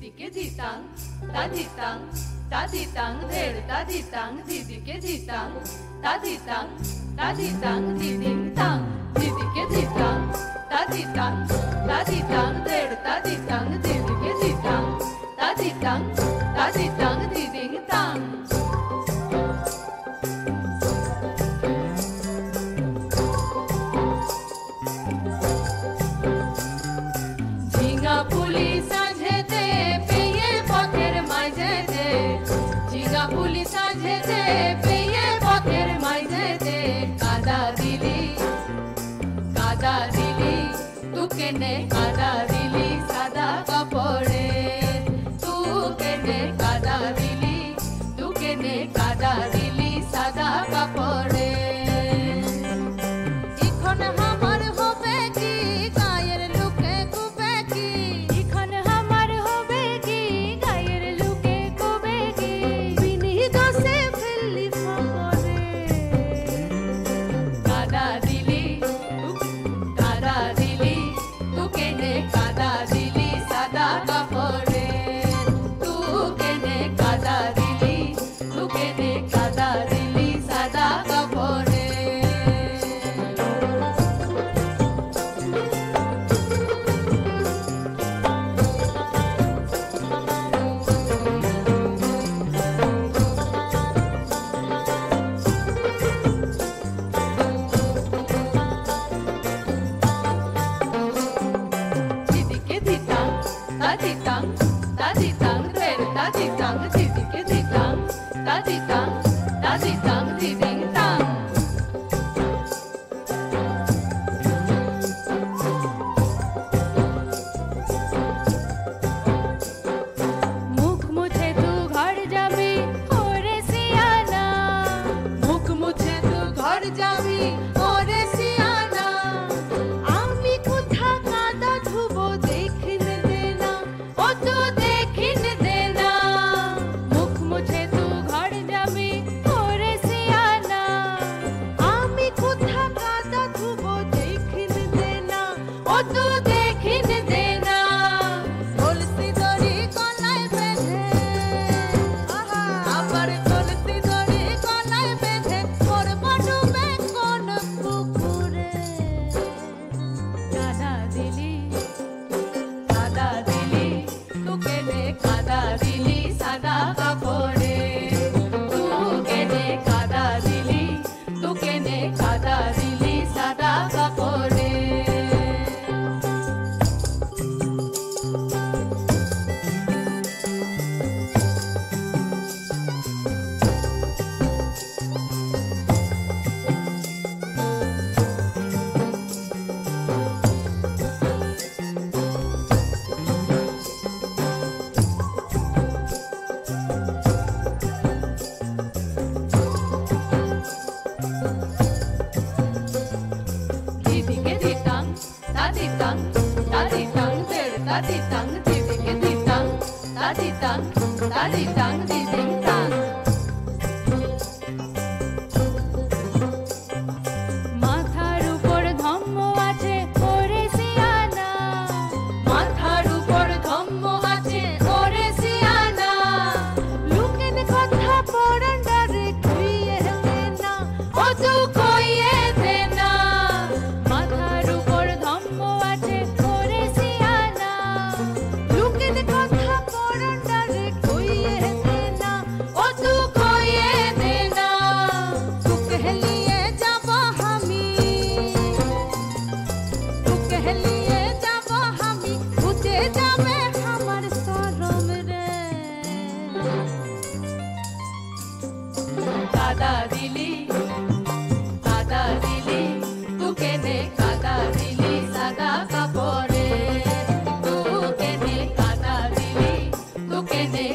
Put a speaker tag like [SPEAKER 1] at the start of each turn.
[SPEAKER 1] দিদিকে দিতাম তা দিতাম তা দিতাম ঢের তা দিতাম দিদিকে দিতাম তা দিতাম তা দিতাম দিদিং তাং দিদিকে দিতাম তা দিতাম তা দিতাম ঢের তা দিতাম দিদিকে দিতাম তা দিতাম তা দিতাম দিদিং তাং ঝিঙা ফুলি সাঁঝেতে পেয়ে পথের মাঝেতে ঝিঙা ফুলি সাঁঝেতে পেয়ে পথের মাঝেতে কাদা দিলি তু কেনে কাদা দিলি সাদা কাপড়ে তু কেনে কাদা দিলি তু কেনে কাদা দিলি সাদা কাপড়ে মাথার উপর ধম্ম আছে ওরে সিয়ানা মাথার উপর ধম্ম আছে ওরে সিয়ানা লুকেন কথা পড়ান্ডারে কইয়ে দেনা ও তু কইয়ে দেনা মাথার উপর ধম্ম আছে ওরে সিয়ানা লুকেন কথা পড়ান্ডারে কইয়ে দেনা ও তু কইয়ে দেনা তু कहलिए जाबो हमी तू कहलिए जाबो हमी उठे जाबे हमर शरम रे कादा दिली तू केने कादा दिली सादा कापड़े तू केने कादा दिली तू केने